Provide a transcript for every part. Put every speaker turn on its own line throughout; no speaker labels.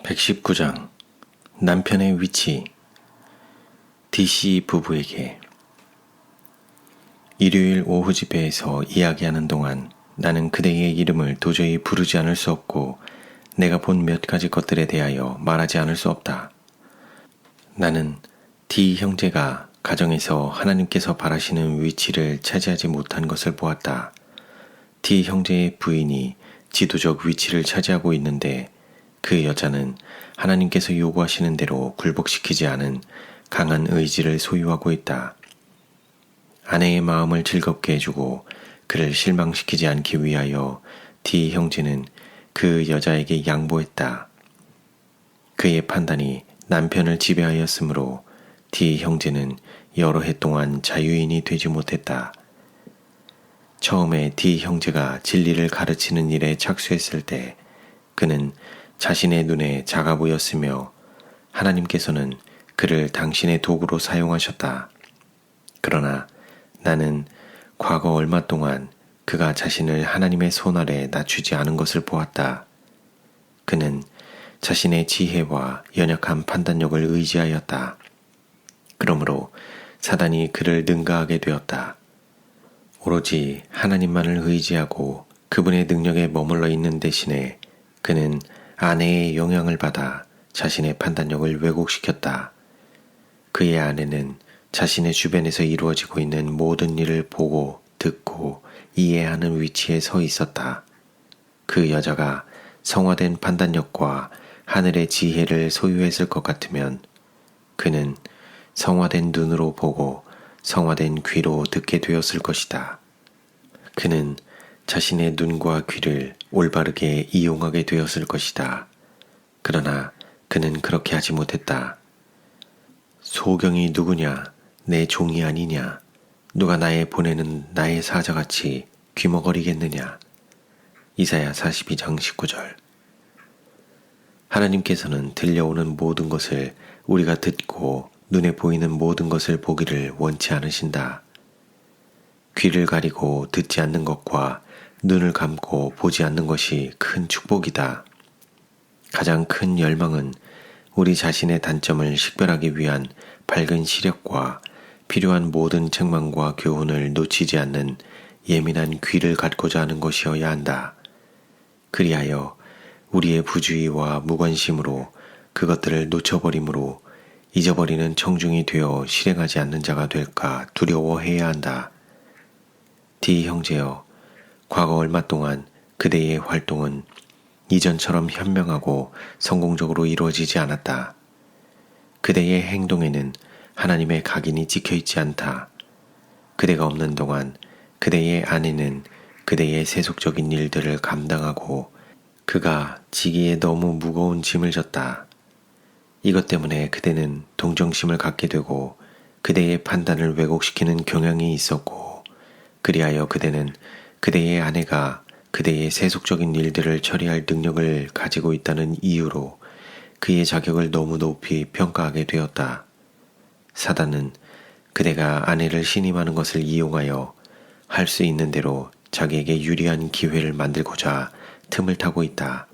119장 남편의 위치. DC 부부에게. 일요일 오후 집회에서 이야기하는 동안 나는 그대의 이름을 도저히 부르지 않을 수 없고 내가 본 몇 가지 것들에 대하여 말하지 않을 수 없다. 나는 D 형제가 가정에서 하나님께서 바라시는 위치를 차지하지 못한 것을 보았다. D 형제의 부인이 지도적 위치를 차지하고 있는데 그 여자는 하나님께서 요구하시는 대로 굴복시키지 않은 강한 의지를 소유하고 있다. 아내의 마음을 즐겁게 해주고 그를 실망시키지 않기 위하여 D 형제는 그 여자에게 양보했다. 그의 판단이 남편을 지배하였으므로 D 형제는 여러 해 동안 자유인이 되지 못했다. 처음에 D 형제가 진리를 가르치는 일에 착수했을 때 그는 자신의 눈에 작아 보였으며 하나님께서는 그를 당신의 도구로 사용하셨다. 그러나 나는 과거 얼마 동안 그가 자신을 하나님의 손 아래 낮추지 않은 것을 보았다. 그는 자신의 지혜와 연약한 판단력을 의지하였다. 그러므로 사단이 그를 능가하게 되었다. 오로지 하나님만을 의지하고 그분의 능력에 머물러 있는 대신에 그는 아내의 영향을 받아 자신의 판단력을 왜곡시켰다. 그의 아내는 자신의 주변에서 이루어지고 있는 모든 일을 보고 듣고 이해하는 위치에 서 있었다. 그 여자가 성화된 판단력과 하늘의 지혜를 소유했을 것 같으면 그는 성화된 눈으로 보고 성화된 귀로 듣게 되었을 것이다. 그는 자신의 눈과 귀를 올바르게 이용하게 되었을 것이다. 그러나 그는 그렇게 하지 못했다. 소경이 누구냐? 내 종이 아니냐? 누가 나의 보내는 나의 사자같이 귀머거리겠느냐? 이사야 42장 19절. 하나님께서는 들려오는 모든 것을 우리가 듣고 눈에 보이는 모든 것을 보기를 원치 않으신다. 귀를 가리고 듣지 않는 것과 눈을 감고 보지 않는 것이 큰 축복이다. 가장 큰 열망은 우리 자신의 단점을 식별하기 위한 밝은 시력과 필요한 모든 책망과 교훈을 놓치지 않는 예민한 귀를 갖고자 하는 것이어야 한다. 그리하여 우리의 부주의와 무관심으로 그것들을 놓쳐버림으로 잊어버리는 청중이 되어 실행하지 않는 자가 될까 두려워해야 한다. D 형제여, 과거 얼마 동안 그대의 활동은 이전처럼 현명하고 성공적으로 이루어지지 않았다. 그대의 행동에는 하나님의 각인이 찍혀있지 않다. 그대가 없는 동안 그대의 아내는 그대의 세속적인 일들을 감당하고 그가 지기에 너무 무거운 짐을 졌다. 이것 때문에 그대는 동정심을 갖게 되고 그대의 판단을 왜곡시키는 경향이 있었고 그리하여 그대는 그대의 아내가 그대의 세속적인 일들을 처리할 능력을 가지고 있다는 이유로 그의 자격을 너무 높이 평가하게 되었다. 사단은 그대가 아내를 신임하는 것을 이용하여 할 수 있는 대로 자기에게 유리한 기회를 만들고자 틈을 타고 있다.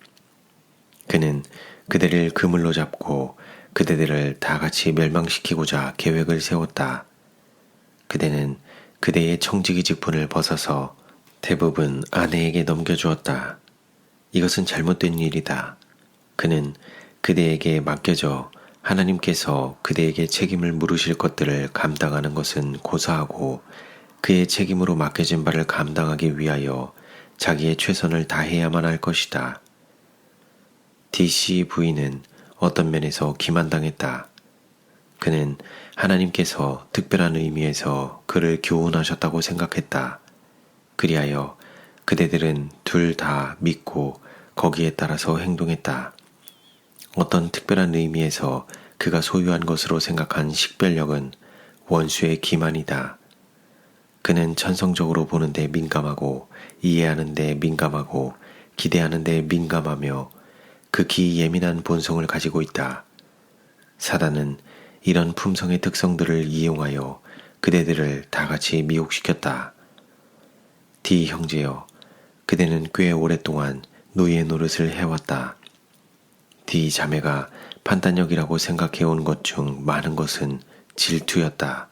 그는 그대를 그물로 잡고 그대들을 다 같이 멸망시키고자 계획을 세웠다. 그대는 그대의 청지기 직분을 벗어서 대부분 아내에게 넘겨주었다. 이것은 잘못된 일이다. 그는 그대에게 맡겨져 하나님께서 그대에게 책임을 물으실 것들을 감당하는 것은 고사하고 그의 책임으로 맡겨진 바를 감당하기 위하여 자기의 최선을 다해야만 할 것이다. DC 부인은 어떤 면에서 기만당했다. 그는 하나님께서 특별한 의미에서 그를 교훈하셨다고 생각했다. 그리하여 그대들은 둘 다 믿고 거기에 따라서 행동했다. 어떤 특별한 의미에서 그가 소유한 것으로 생각한 식별력은 원수의 기만이다. 그는 천성적으로 보는 데 민감하고 이해하는 데 민감하고 기대하는 데 민감하며 극히 예민한 본성을 가지고 있다. 사단은 이런 품성의 특성들을 이용하여 그대들을 다 같이 미혹시켰다. D 형제여, 그대는 꽤 오랫동안 노예 노릇을 해왔다. D 자매가 판단력이라고 생각해온 것 중 많은 것은 질투였다.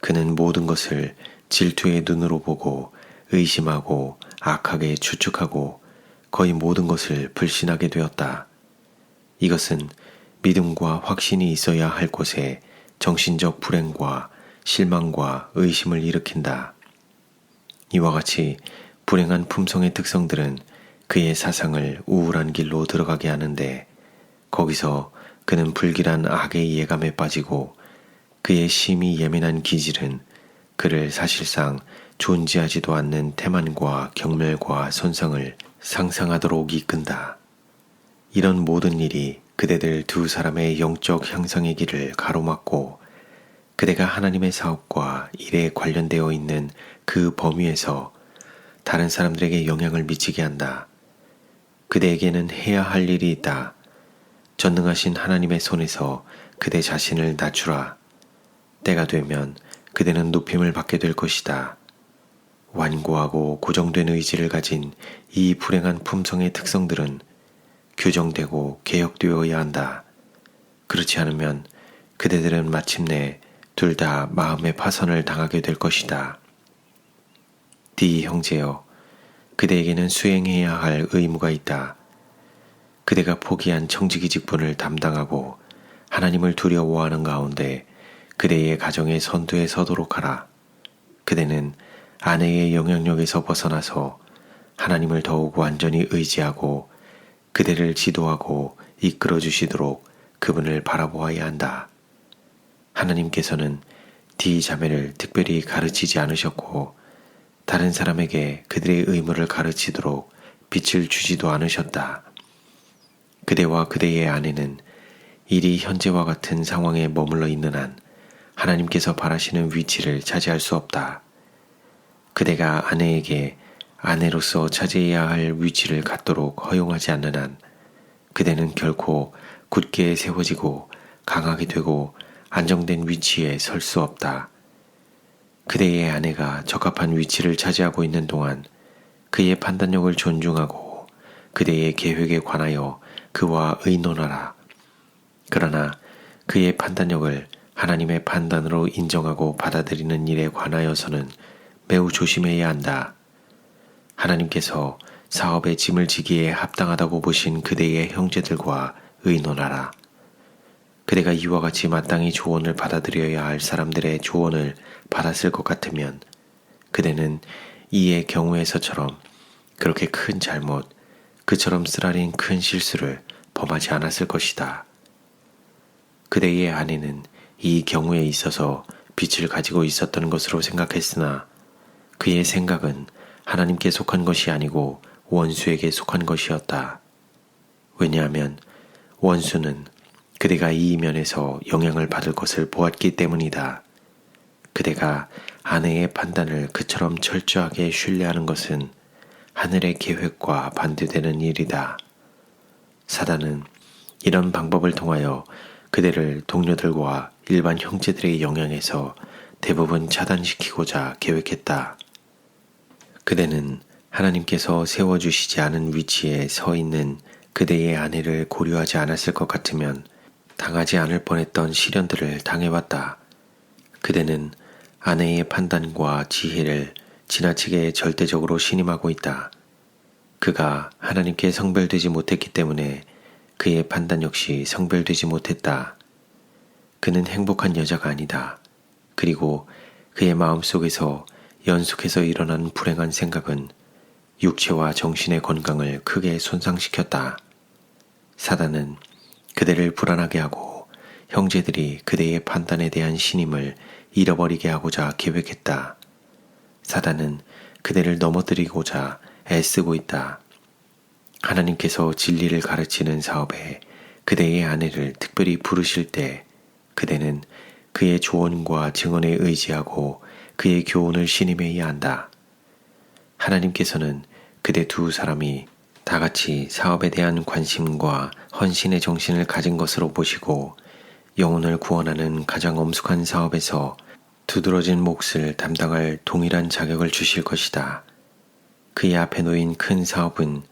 그는 모든 것을 질투의 눈으로 보고 의심하고 악하게 추측하고 거의 모든 것을 불신하게 되었다. 이것은 믿음과 확신이 있어야 할 곳에 정신적 불행과 실망과 의심을 일으킨다. 이와 같이 불행한 품성의 특성들은 그의 사상을 우울한 길로 들어가게 하는데 거기서 그는 불길한 악의 이해감에 빠지고 그의 심히 예민한 기질은 그를 사실상 존재하지도 않는 태만과 경멸과 손상을 상상하도록 이끈다. 이런 모든 일이 그대들 두 사람의 영적 향상의 길을 가로막고 그대가 하나님의 사업과 일에 관련되어 있는 그 범위에서 다른 사람들에게 영향을 미치게 한다. 그대에게는 해야 할 일이 있다. 전능하신 하나님의 손에서 그대 자신을 낮추라. 때가 되면 그대는 높임을 받게 될 것이다. 완고하고 고정된 의지를 가진 이 불행한 품성의 특성들은 교정되고 개혁되어야 한다. 그렇지 않으면 그대들은 마침내 둘 다 마음의 파선을 당하게 될 것이다. D 형제여, 그대에게는 수행해야 할 의무가 있다. 그대가 포기한 청지기 직분을 담당하고 하나님을 두려워하는 가운데 그대의 가정의 선두에 서도록 하라. 그대는 아내의 영향력에서 벗어나서 하나님을 더욱 완전히 의지하고 그대를 지도하고 이끌어 주시도록 그분을 바라보아야 한다. 하나님께서는 D 자매를 특별히 가르치지 않으셨고 다른 사람에게 그들의 의무를 가르치도록 빛을 주지도 않으셨다. 그대와 그대의 아내는 일이 현재와 같은 상황에 머물러 있는 한 하나님께서 바라시는 위치를 차지할 수 없다. 그대가 아내에게 아내로서 차지해야 할 위치를 갖도록 허용하지 않는 한 그대는 결코 굳게 세워지고 강하게 되고 안정된 위치에 설 수 없다. 그대의 아내가 적합한 위치를 차지하고 있는 동안 그의 판단력을 존중하고 그대의 계획에 관하여 그와 의논하라. 그러나 그의 판단력을 하나님의 판단으로 인정하고 받아들이는 일에 관하여서는 매우 조심해야 한다. 하나님께서 사업의 짐을 지기에 합당하다고 보신 그대의 형제들과 의논하라. 그대가 이와 같이 마땅히 조언을 받아들여야 할 사람들의 조언을 받았을 것 같으면 그대는 이의 경우에서처럼 그렇게 큰 잘못, 그처럼 쓰라린 큰 실수를 범하지 않았을 것이다. 그대의 아내는 이 경우에 있어서 빛을 가지고 있었던 것으로 생각했으나 그의 생각은 하나님께 속한 것이 아니고 원수에게 속한 것이었다. 왜냐하면 원수는 그대가 이 면에서 영향을 받을 것을 보았기 때문이다. 그대가 아내의 판단을 그처럼 철저하게 신뢰하는 것은 하늘의 계획과 반대되는 일이다. 사단은 이런 방법을 통하여 그대를 동료들과 일반 형제들의 영향에서 대부분 차단시키고자 계획했다. 그대는 하나님께서 세워주시지 않은 위치에 서 있는 그대의 아내를 고려하지 않았을 것 같으면 당하지 않을 뻔했던 시련들을 당해왔다. 그대는 아내의 판단과 지혜를 지나치게 절대적으로 신임하고 있다. 그가 하나님께 성별되지 못했기 때문에 그의 판단 역시 성별되지 못했다. 그는 행복한 여자가 아니다. 그리고 그의 마음속에서 연속해서 일어난 불행한 생각은 육체와 정신의 건강을 크게 손상시켰다. 사단은 그대를 불안하게 하고 형제들이 그대의 판단에 대한 신임을 잃어버리게 하고자 계획했다. 사단은 그대를 넘어뜨리고자 애쓰고 있다. 하나님께서 진리를 가르치는 사업에 그대의 아내를 특별히 부르실 때 그대는 그의 조언과 증언에 의지하고 그의 교훈을 신임해야 한다. 하나님께서는 그대 두 사람이 다 같이 사업에 대한 관심과 헌신의 정신을 가진 것으로 보시고 영혼을 구원하는 가장 엄숙한 사업에서 두드러진 몫을 담당할 동일한 자격을 주실 것이다. 그의 앞에 놓인 큰 사업은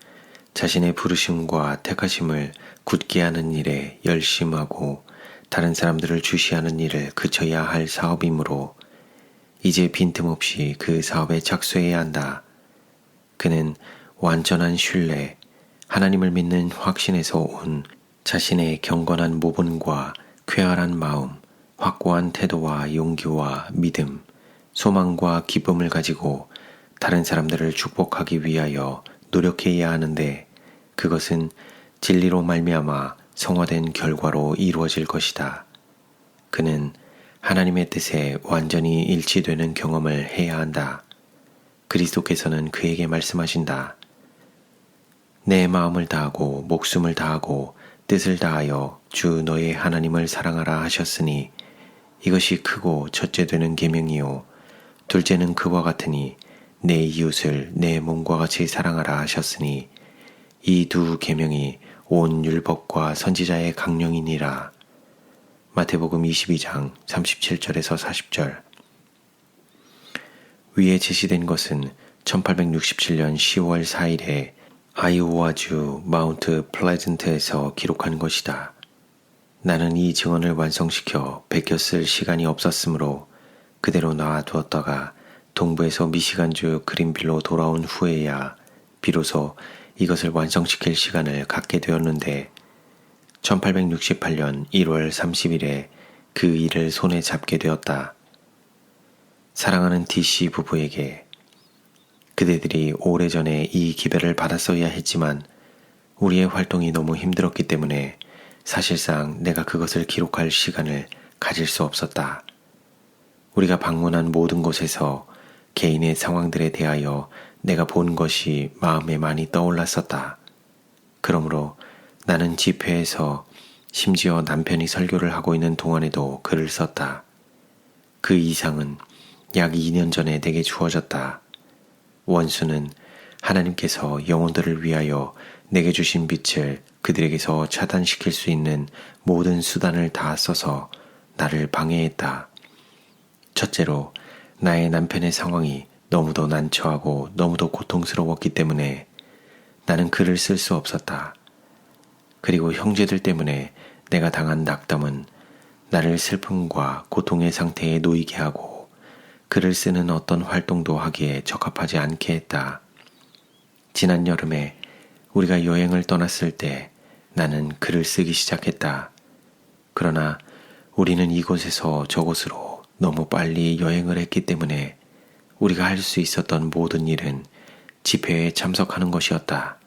자신의 부르심과 택하심을 굳게 하는 일에 열심하고 다른 사람들을 주시하는 일을 그쳐야 할 사업이므로 이제 빈틈없이 그 사업에 착수해야 한다. 그는 완전한 신뢰, 하나님을 믿는 확신에서 온 자신의 경건한 모본과 쾌활한 마음, 확고한 태도와 용기와 믿음, 소망과 기쁨을 가지고 다른 사람들을 축복하기 위하여 노력해야 하는데 그것은 진리로 말미암아 성화된 결과로 이루어질 것이다. 그는 하나님의 뜻에 완전히 일치되는 경험을 해야 한다. 그리스도께서는 그에게 말씀하신다. 내 마음을 다하고 목숨을 다하고 뜻을 다하여 주 너의 하나님을 사랑하라 하셨으니 이것이 크고 첫째 되는 계명이요 둘째는 그와 같으니 내 이웃을 내 몸과 같이 사랑하라 하셨으니 이 두 계명이 온 율법과 선지자의 강령이니라. 마태복음 22장 37절에서 40절. 위에 제시된 것은 1867년 10월 4일에 아이오와주 마운트 플레전트에서 기록한 것이다. 나는 이 증언을 완성시켜 베껴 쓸 시간이 없었으므로 그대로 놔두었다가 동부에서 미시간주 그린빌로 돌아온 후에야 비로소 이것을 완성시킬 시간을 갖게 되었는데 1868년 1월 30일에 그 일을 손에 잡게 되었다. 사랑하는 DC 부부에게 그대들이 오래전에 이 기별을 받았어야 했지만 우리의 활동이 너무 힘들었기 때문에 사실상 내가 그것을 기록할 시간을 가질 수 없었다. 우리가 방문한 모든 곳에서 개인의 상황들에 대하여 내가 본 것이 마음에 많이 떠올랐었다. 그러므로 나는 집회에서 심지어 남편이 설교를 하고 있는 동안에도 글을 썼다. 그 이상은 약 2년 전에 내게 주어졌다. 원수는 하나님께서 영혼들을 위하여 내게 주신 빛을 그들에게서 차단시킬 수 있는 모든 수단을 다 써서 나를 방해했다. 첫째로 나의 남편의 상황이 너무도 난처하고 너무도 고통스러웠기 때문에 나는 글을 쓸 수 없었다. 그리고 형제들 때문에 내가 당한 낙담은 나를 슬픔과 고통의 상태에 놓이게 하고 글을 쓰는 어떤 활동도 하기에 적합하지 않게 했다. 지난 여름에 우리가 여행을 떠났을 때 나는 글을 쓰기 시작했다. 그러나 우리는 이곳에서 저곳으로 너무 빨리 여행을 했기 때문에 우리가 할 수 있었던 모든 일은 집회에 참석하는 것이었다.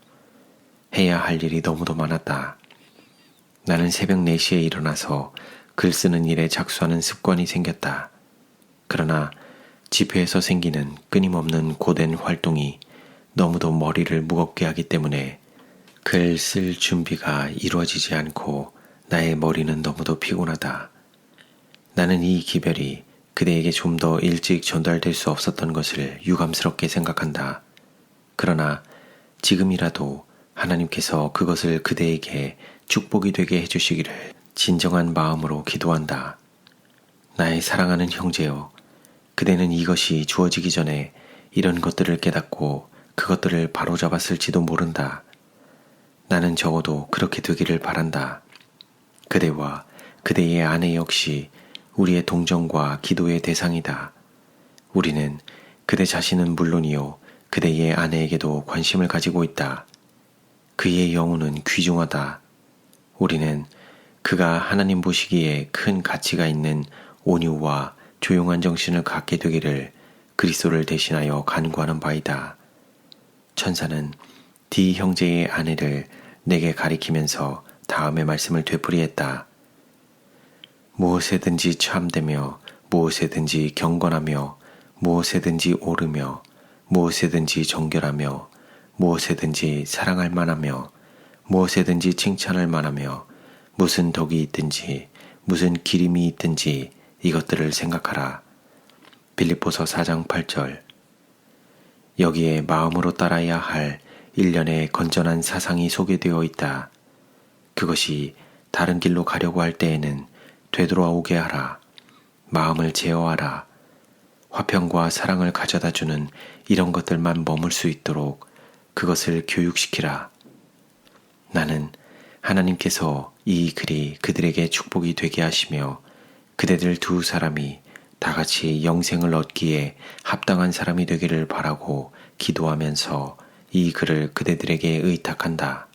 해야 할 일이 너무도 많았다. 나는 새벽 4시에 일어나서 글 쓰는 일에 착수하는 습관이 생겼다. 그러나 집회에서 생기는 끊임없는 고된 활동이 너무도 머리를 무겁게 하기 때문에 글 쓸 준비가 이루어지지 않고 나의 머리는 너무도 피곤하다. 나는 이 기별이 그대에게 좀 더 일찍 전달될 수 없었던 것을 유감스럽게 생각한다. 그러나 지금이라도 하나님께서 그것을 그대에게 축복이 되게 해주시기를 진정한 마음으로 기도한다. 나의 사랑하는 형제여, 그대는 이것이 주어지기 전에 이런 것들을 깨닫고 그것들을 바로잡았을지도 모른다. 나는 적어도 그렇게 되기를 바란다. 그대와 그대의 아내 역시 우리의 동정과 기도의 대상이다. 우리는 그대 자신은 물론이요 그대의 아내에게도 관심을 가지고 있다. 그의 영혼은 귀중하다. 우리는 그가 하나님 보시기에 큰 가치가 있는 온유와 조용한 정신을 갖게 되기를 그리스도를 대신하여 간구하는 바이다. 천사는 D 형제의 아내를 내게 가리키면서 다음의 말씀을 되풀이했다. 무엇에든지 참되며 무엇에든지 경건하며 무엇에든지 옳으며 무엇에든지 정결하며 무엇에든지 사랑할 만하며 무엇에든지 칭찬할 만하며 무슨 덕이 있든지 무슨 기림이 있든지 이것들을 생각하라. 빌립보서 4장 8절. 여기에 마음으로 따라야 할 일련의 건전한 사상이 소개되어 있다. 그것이 다른 길로 가려고 할 때에는 되돌아오게 하라. 마음을 제어하라. 화평과 사랑을 가져다주는 이런 것들만 머물 수 있도록 그것을 교육시키라. 나는 하나님께서 이 글이 그들에게 축복이 되게 하시며 그대들 두 사람이 다 같이 영생을 얻기에 합당한 사람이 되기를 바라고 기도하면서 이 글을 그대들에게 의탁한다.